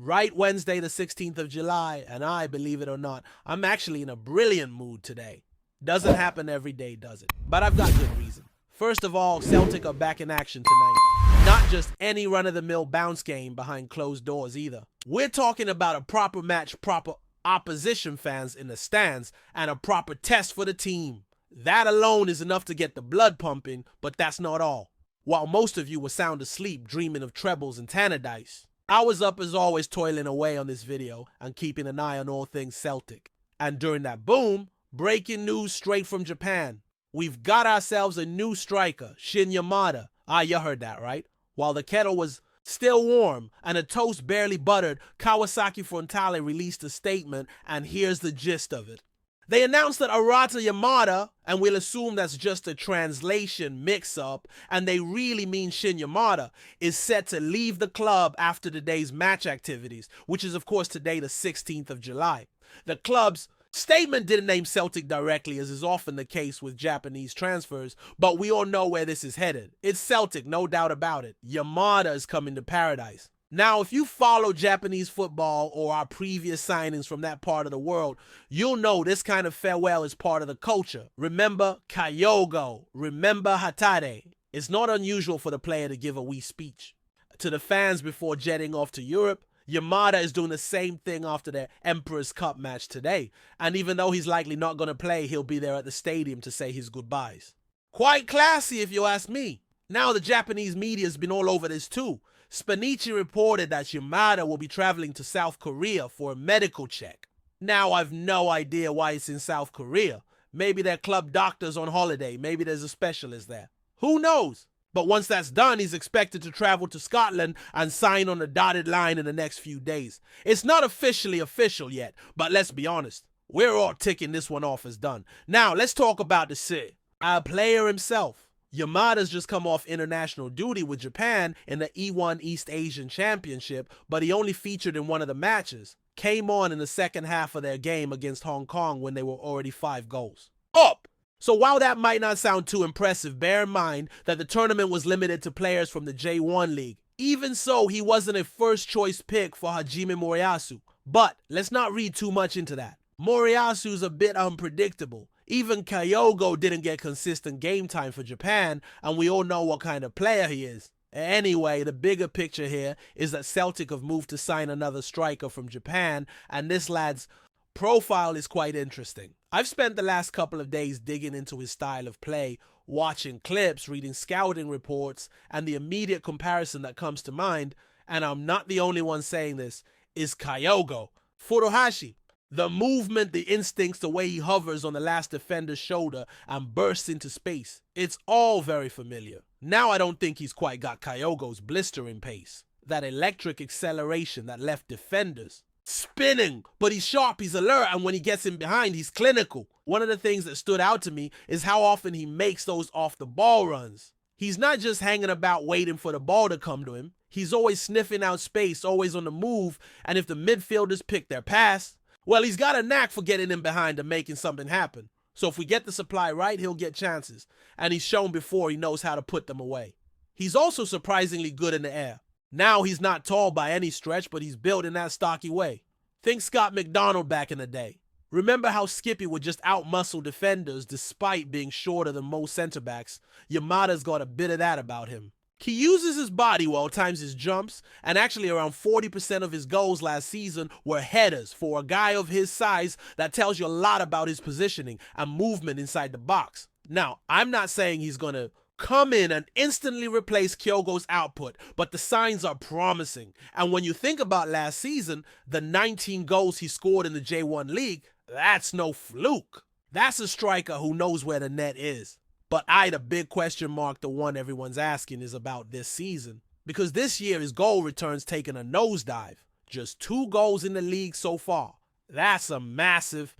Right Wednesday the 16th of July, and I, believe it or not, I'm actually in a brilliant mood today. Doesn't happen every day, does it? But I've got good reason. First of all, Celtic are back in action tonight. Not just any run-of-the-mill bounce game behind closed doors either. We're talking about a proper match, proper opposition fans in the stands, and a proper test for the team. That alone is enough to get the blood pumping, but that's not all. While most of you were sound asleep dreaming of trebles and Tannadice, I was up as always toiling away on this video and keeping an eye on all things Celtic. And during that boom, breaking news straight from Japan. We've got ourselves a new striker, Shin Yamada. You heard that, right? While the kettle was still warm and a toast barely buttered, Kawasaki Frontale released a statement, and here's the gist of it. They announced that Arata Yamada, and we'll assume that's just a translation mix-up, and they really mean Shin Yamada, is set to leave the club after today's match activities, which is of course today the 16th of July. The club's statement didn't name Celtic directly, as is often the case with Japanese transfers, but we all know where this is headed. It's Celtic, no doubt about it. Yamada is coming to paradise. Now, if you follow Japanese football or our previous signings from that part of the world, you'll know this kind of farewell is part of the culture. Remember Kyogo, remember Hatare. It's not unusual for the player to give a wee speech to the fans before jetting off to Europe. Yamada is doing the same thing after their Emperor's Cup match today, and even though he's likely not going to play, he'll be there at the stadium to say his goodbyes. Quite classy if you ask me. Now the Japanese media's been all over this too. Spanichi reported that Yamada will be traveling to South Korea for a medical check. Now I've no idea why it's in South Korea. Maybe their club doctor's on holiday, maybe there's a specialist there. Who knows? But once that's done, he's expected to travel to Scotland and sign on the dotted line in the next few days. It's not officially official yet, but let's be honest, we're all ticking this one off as done. Now let's talk about the City. Our player himself. Yamada's just come off international duty with Japan in the E1 East Asian Championship, but he only featured in one of the matches. Came on in the second half of their game against Hong Kong when they were already 5 goals up. So while that might not sound too impressive, bear in mind that the tournament was limited to players from the J1 League. Even so, he wasn't a first choice pick for Hajime Moriyasu. But let's not read too much into that. Moriyasu's a bit unpredictable. Even Kyogo didn't get consistent game time for Japan, and we all know what kind of player he is. Anyway, the bigger picture here is that Celtic have moved to sign another striker from Japan, and this lad's profile is quite interesting. I've spent the last couple of days digging into his style of play, watching clips, reading scouting reports, and the immediate comparison that comes to mind, and I'm not the only one saying this, is Kyogo. Furuhashi. The movement, the instincts, the way he hovers on the last defender's shoulder and bursts into space. It's all very familiar. Now I don't think he's quite got Kyogo's blistering pace. That electric acceleration that left defenders spinning. But he's sharp, he's alert, and when he gets in behind, he's clinical. One of the things that stood out to me is how often he makes those off-the-ball runs. He's not just hanging about waiting for the ball to come to him. He's always sniffing out space, always on the move, and if the midfielders pick their pass, well, he's got a knack for getting in behind and making something happen. So if we get the supply right, he'll get chances. And he's shown before he knows how to put them away. He's also surprisingly good in the air. Now he's not tall by any stretch, but he's built in that stocky way. Think Scott McDonald back in the day. Remember how Skippy would just outmuscle defenders despite being shorter than most center-backs? Yamada's got a bit of that about him. He uses his body well, times his jumps, and actually around 40% of his goals last season were headers. For a guy of his size, that tells you a lot about his positioning and movement inside the box. Now, I'm not saying he's going to come in and instantly replace Kyogo's output, but the signs are promising. And when you think about last season, the 19 goals he scored in the J1 League, that's no fluke. That's a striker who knows where the net is. But the big question mark, the one everyone's asking, is about this season. Because this year his goal return's taken a nosedive. Just 2 goals in the league so far. That's a massive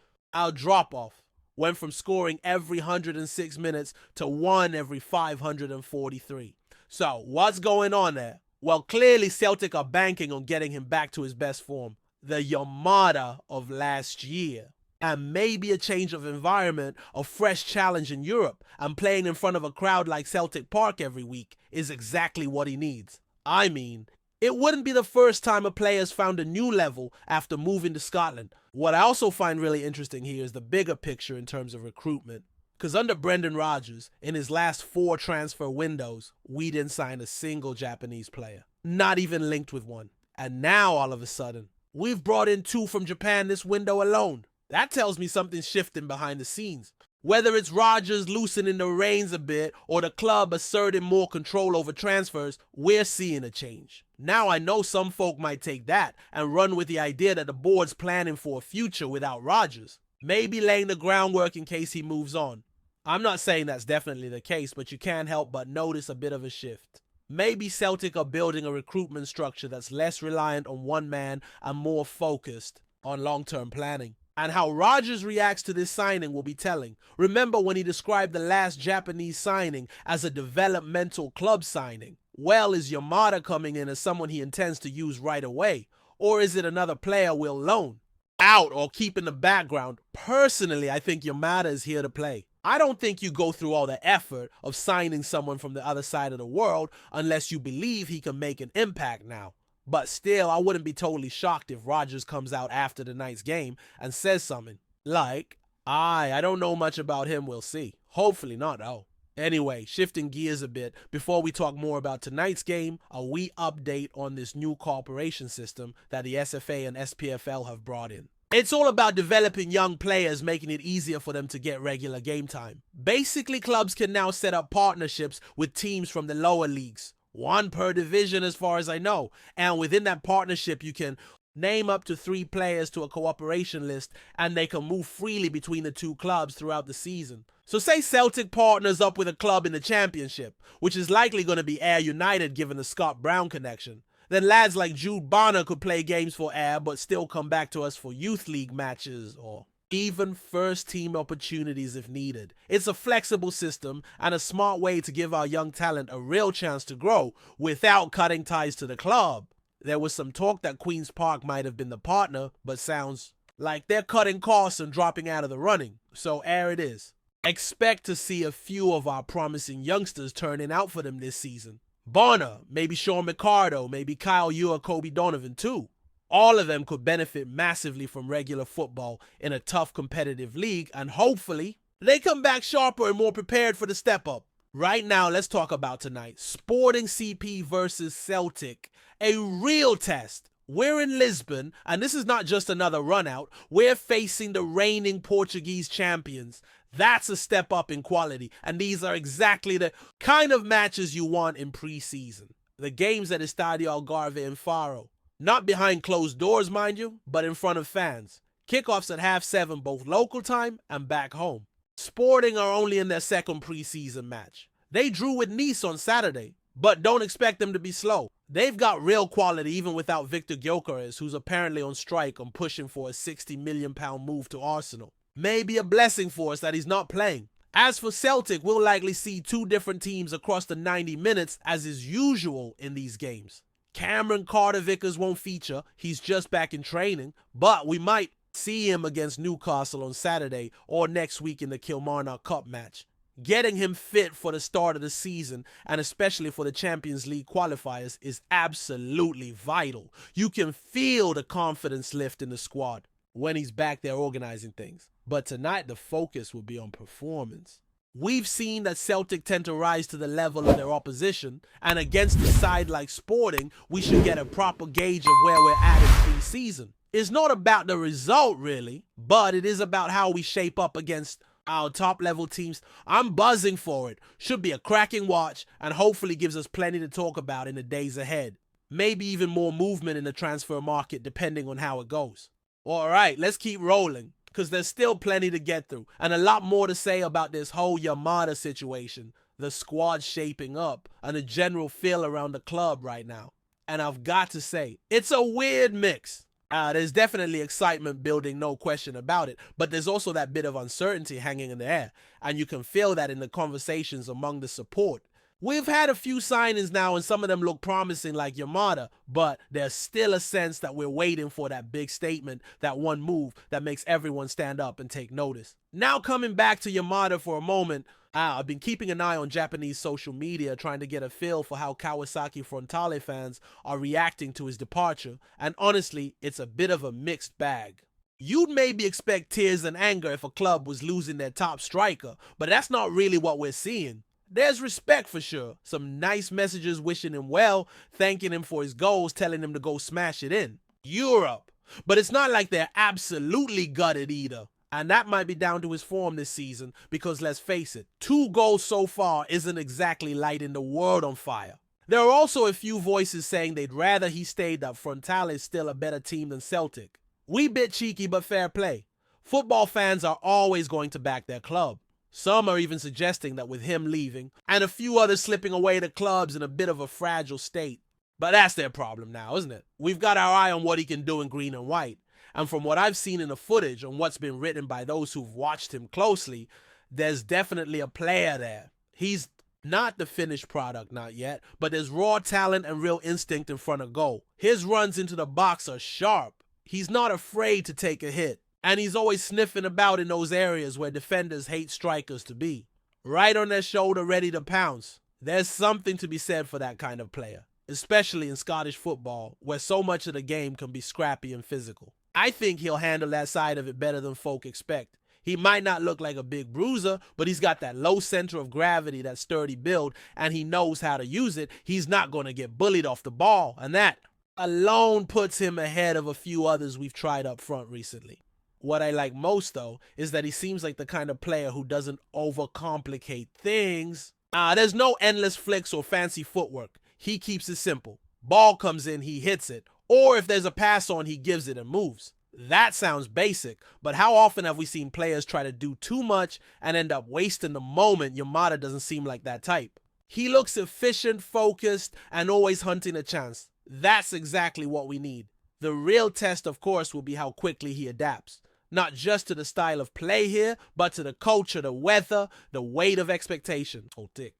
drop-off. Went from scoring every 106 minutes to 1 every 543. So what's going on there? Well, clearly Celtic are banking on getting him back to his best form. The Yamada of last year. And maybe a change of environment, a fresh challenge in Europe, and playing in front of a crowd like Celtic Park every week is exactly what he needs. I mean, It wouldn't be the first time a player has found a new level after moving to Scotland. What I also find really interesting here is the bigger picture in terms of recruitment. Because under Brendan Rodgers, in his last 4 transfer windows, we didn't sign a single Japanese player. Not even linked with one. And now, all of a sudden, we've brought in 2 from Japan this window alone. That tells me something's shifting behind the scenes. Whether it's Rodgers loosening the reins a bit or the club asserting more control over transfers, we're seeing a change. Now I know some folk might take that and run with the idea that the board's planning for a future without Rodgers, maybe laying the groundwork in case he moves on. I'm not saying that's definitely the case, but you can't help but notice a bit of a shift. Maybe Celtic are building a recruitment structure that's less reliant on one man and more focused on long-term planning. And how Rodgers reacts to this signing will be telling. Remember when he described the last Japanese signing as a developmental club signing? Well, is Yamada coming in as someone he intends to use right away? Or is it another player we'll loan out or keep in the background? Personally, I think Yamada is here to play. I don't think you go through all the effort of signing someone from the other side of the world unless you believe he can make an impact now. But still, I wouldn't be totally shocked if Rodgers comes out after tonight's game and says something like, I don't know much about him, we'll see. Hopefully not, though. Anyway, shifting gears a bit, before we talk more about tonight's game, a wee update on this new cooperation system that the SFA and SPFL have brought in. It's all about developing young players, making it easier for them to get regular game time. Basically, clubs can now set up partnerships with teams from the lower leagues. 1 per division as far as I know. And within that partnership, you can name up to 3 players to a cooperation list and they can move freely between the 2 clubs throughout the season. So say Celtic partners up with a club in the Championship, which is likely going to be Ayr United given the Scott Brown connection. Then lads like Jude Bonner could play games for Ayr but still come back to us for youth league matches or even first team opportunities if needed. It's a flexible system and a smart way to give our young talent a real chance to grow without cutting ties to the club. There was some talk that Queen's Park might have been the partner, but sounds like they're cutting costs and dropping out of the running. So Ayr it is. Expect to see a few of our promising youngsters turning out for them this season. Bonner, maybe Sean McCardo, maybe Kyle Ewer, Kobe Donovan too. All of them could benefit massively from regular football in a tough competitive league, and hopefully they come back sharper and more prepared for the step up. Right now, let's talk about tonight. Sporting CP versus Celtic. A real test. We're in Lisbon, and this is not just another run out. We're facing the reigning Portuguese champions. That's a step up in quality, and these are exactly the kind of matches you want in pre-season. The game's at Estadio Algarve in Faro. Not behind closed doors, mind you, but in front of fans. Kickoffs at 7:30 both local time and back home. Sporting are only in their second pre-season match. They drew with Nice on Saturday, but don't expect them to be slow. They've got real quality even without Victor Gyökeres, who's apparently on strike and pushing for a £60 million move to Arsenal. Maybe a blessing for us that he's not playing. As for Celtic, we'll likely see 2 different teams across the 90 minutes as is usual in these games. Cameron Carter-Vickers won't feature, he's just back in training, but we might see him against Newcastle on Saturday or next week in the Kilmarnock Cup match. Getting him fit for the start of the season, and especially for the Champions League qualifiers, is absolutely vital. You can feel the confidence lift in the squad when he's back there organizing things. But tonight, the focus will be on performance. We've seen that Celtic tend to rise to the level of their opposition, and against a side like Sporting, we should get a proper gauge of where we're at in pre-season. It's not about the result, really, but it is about how we shape up against our top-level teams. I'm buzzing for it. Should be a cracking watch, and hopefully gives us plenty to talk about in the days ahead. Maybe even more movement in the transfer market, depending on how it goes. All right, let's keep rolling, because there's still plenty to get through, and a lot more to say about this whole Yamada situation, the squad shaping up, and the general feel around the club right now. And I've got to say, it's a weird mix. There's definitely excitement building, no question about it, but there's also that bit of uncertainty hanging in the air, and you can feel that in the conversations among the support. We've had a few signings now and some of them look promising like Yamada, but there's still a sense that we're waiting for that big statement, that one move that makes everyone stand up and take notice. Now coming back to Yamada for a moment, I've been keeping an eye on Japanese social media trying to get a feel for how Kawasaki Frontale fans are reacting to his departure, and honestly, it's a bit of a mixed bag. You'd maybe expect tears and anger if a club was losing their top striker, but that's not really what we're seeing. There's respect for sure. Some nice messages wishing him well, thanking him for his goals, telling him to go smash it in. Europe. But it's not like they're absolutely gutted either. And that might be down to his form this season because let's face it, 2 goals so far isn't exactly lighting the world on fire. There are also a few voices saying they'd rather he stayed, that Frontale is still a better team than Celtic. We bit cheeky but fair play. Football fans are always going to back their club. Some are even suggesting that with him leaving, and a few others slipping away to clubs in a bit of a fragile state. But that's their problem now, isn't it? We've got our eye on what he can do in green and white. And from what I've seen in the footage and what's been written by those who've watched him closely, there's definitely a player there. He's not the finished product, not yet, but there's raw talent and real instinct in front of goal. His runs into the box are sharp. He's not afraid to take a hit. And he's always sniffing about in those areas where defenders hate strikers to be. Right on their shoulder, ready to pounce. There's something to be said for that kind of player, especially in Scottish football, where so much of the game can be scrappy and physical. I think he'll handle that side of it better than folk expect. He might not look like a big bruiser, but he's got that low center of gravity, that sturdy build, and he knows how to use it. He's not going to get bullied off the ball, and that alone puts him ahead of a few others we've tried up front recently. What I like most, though, is that he seems like the kind of player who doesn't overcomplicate things. There's no endless flicks or fancy footwork. He keeps it simple. Ball comes in, he hits it. Or if there's a pass on, he gives it and moves. That sounds basic, but how often have we seen players try to do too much and end up wasting the moment? Yamada doesn't seem like that type. He looks efficient, focused, and always hunting a chance. That's exactly what we need. The real test, of course, will be how quickly he adapts. Not just to the style of play here, but to the culture, the weather, the weight of expectation. Celtic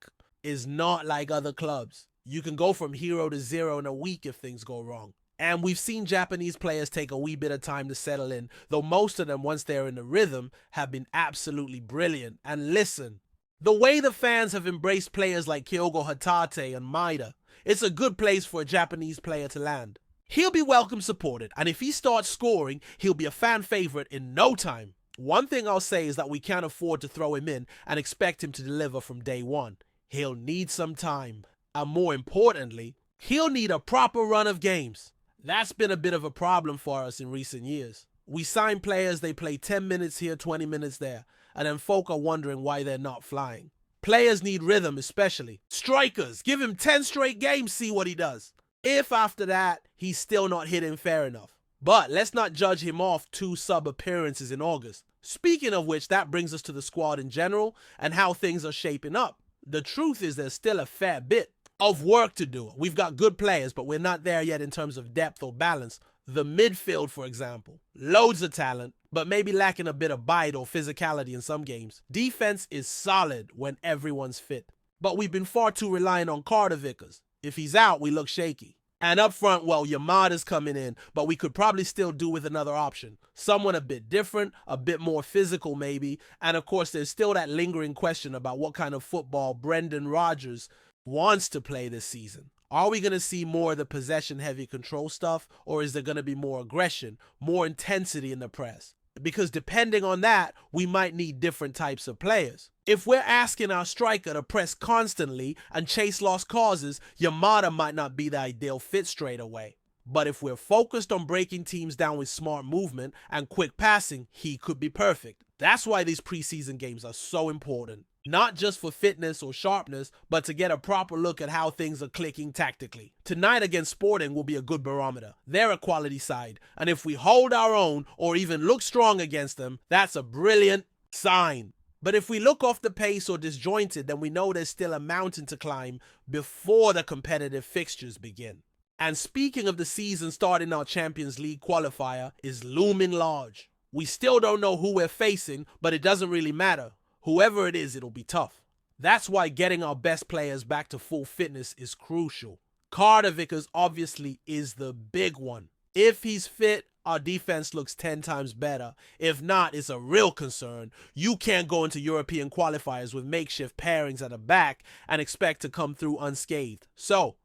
is not like other clubs. You can go from hero to zero in a week if things go wrong. And we've seen Japanese players take a wee bit of time to settle in, though most of them, once they're in the rhythm, have been absolutely brilliant. And listen, the way the fans have embraced players like Kyogo Hatate and Maeda, it's a good place for a Japanese player to land. He'll be welcome supported, and if he starts scoring, he'll be a fan favorite in no time. One thing I'll say is that we can't afford to throw him in and expect him to deliver from day one. He'll need some time. And more importantly, he'll need a proper run of games. That's been a bit of a problem for us in recent years. We sign players, they play 10 minutes here, 20 minutes there, and then folk are wondering why they're not flying. Players need rhythm especially. Strikers, give him 10 straight games, see what he does. If after that, he's still not hitting fair enough. But let's not judge him off 2 sub-appearances in August. Speaking of which, that brings us to the squad in general and how things are shaping up. The truth is there's still a fair bit of work to do. We've got good players, but we're not there yet in terms of depth or balance. The midfield, for example, loads of talent, but maybe lacking a bit of bite or physicality in some games. Defense is solid when everyone's fit. But we've been far too reliant on Carter Vickers. If he's out, we look shaky. And up front, well, Yamada's coming in, but we could probably still do with another option. Someone a bit different, a bit more physical maybe, and of course there's still that lingering question about what kind of football Brendan Rodgers wants to play this season. Are we going to see more of the possession-heavy control stuff, or is there going to be more aggression, more intensity in the press? Because depending on that, we might need different types of players. If we're asking our striker to press constantly and chase lost causes, Yamada might not be the ideal fit straight away. But if we're focused on breaking teams down with smart movement and quick passing, he could be perfect. That's why these preseason games are so important. Not just for fitness or sharpness, but to get a proper look at how things are clicking tactically. Tonight against Sporting will be a good barometer. They're a quality side, and if we hold our own or even look strong against them, that's a brilliant sign. But if we look off the pace or disjointed, then we know there's still a mountain to climb before the competitive fixtures begin. And speaking of the season starting, our Champions League qualifier is looming large. We still don't know who we're facing, but it doesn't really matter. Whoever it is, it'll be tough. That's why getting our best players back to full fitness is crucial. Carter Vickers obviously is the big one. If he's fit, our defense looks 10 times better. If not, it's a real concern. You can't go into European qualifiers with makeshift pairings at the back and expect to come through unscathed. So,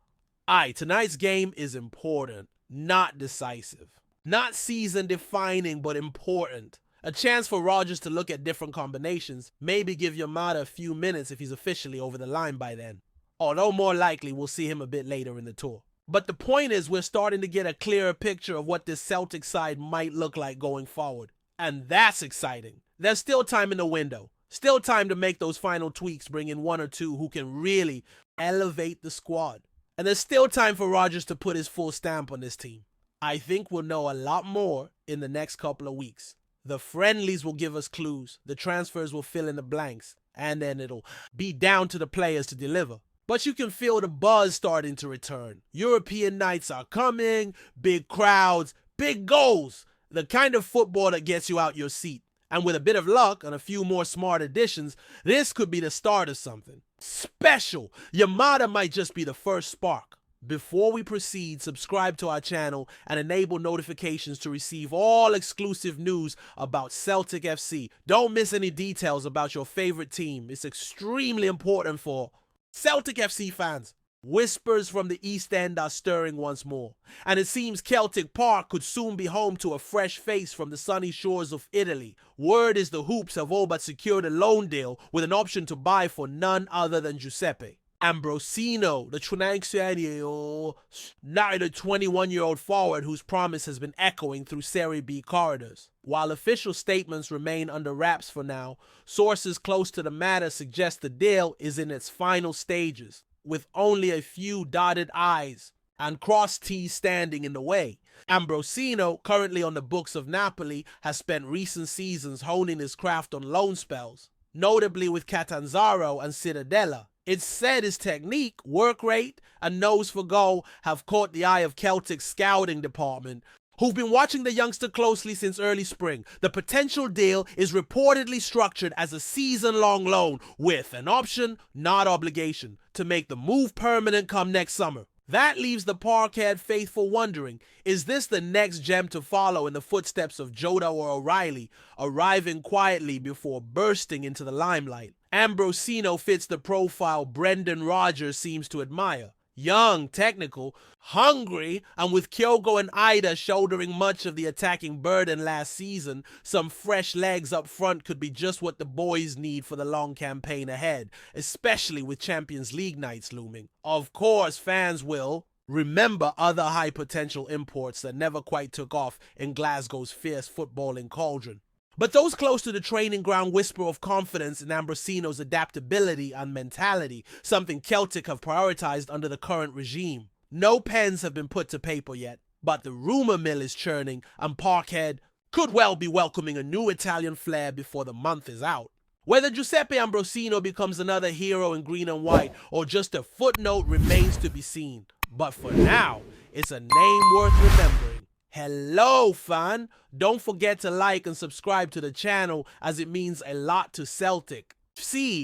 tonight's game is important, not decisive. Not season defining, but important. A chance for Rodgers to look at different combinations, maybe give Yamada a few minutes if he's officially over the line by then. Although more likely we'll see him a bit later in the tour. But the point is we're starting to get a clearer picture of what this Celtic side might look like going forward. And that's exciting. There's still time in the window. Still time to make those final tweaks, bring in one or two who can really elevate the squad. And there's still time for Rodgers to put his full stamp on this team. I think we'll know a lot more in the next couple of weeks. The friendlies will give us clues, the transfers will fill in the blanks, and then it'll be down to the players to deliver. But you can feel the buzz starting to return. European nights are coming, big crowds, big goals, the kind of football that gets you out your seat. And with a bit of luck and a few more smart additions, this could be the start of something special. Yamada might just be the first spark. Before we proceed, subscribe to our channel and enable notifications to receive all exclusive news about Celtic FC. Don't miss any details about your favorite team. It's extremely important for Celtic FC fans. Whispers from the East End are stirring once more, and it seems Celtic Park could soon be home to a fresh face from the sunny shores of Italy. Word is the Hoops have all but secured a loan deal with an option to buy for none other than Giuseppe Ambrosino, the now the 21-year-old forward whose promise has been echoing through Serie B corridors. While official statements remain under wraps for now, sources close to the matter suggest the deal is in its final stages, with only a few dotted I's and crossed T's standing in the way. Ambrosino, currently on the books of Napoli, has spent recent seasons honing his craft on loan spells, notably with Catanzaro and Cittadella. It's said his technique, work rate, and nose for goal have caught the eye of Celtic's scouting department, who've been watching the youngster closely since early spring. The potential deal is reportedly structured as a season-long loan with an option, not obligation, to make the move permanent come next summer. That leaves the Parkhead faithful wondering, is this the next gem to follow in the footsteps of Jota or O'Reilly, arriving quietly before bursting into the limelight? Ambrosino fits the profile Brendan Rodgers seems to admire. Young, technical, hungry, and with Kyogo and Ida shouldering much of the attacking burden last season, some fresh legs up front could be just what the boys need for the long campaign ahead, especially with Champions League nights looming. Of course, fans will remember other high-potential imports that never quite took off in Glasgow's fierce footballing cauldron. But those close to the training ground whisper of confidence in Ambrosino's adaptability and mentality, something Celtic have prioritized under the current regime. No pens have been put to paper yet, but the rumor mill is churning, and Parkhead could well be welcoming a new Italian flair before the month is out. Whether Giuseppe Ambrosino becomes another hero in green and white or just a footnote remains to be seen. But for now, it's a name worth remembering. Hello, fan! Don't forget to like and subscribe to the channel as it means a lot to Celtic.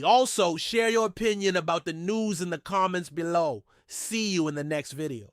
Also, share your opinion about the news in the comments below. See you in the next video.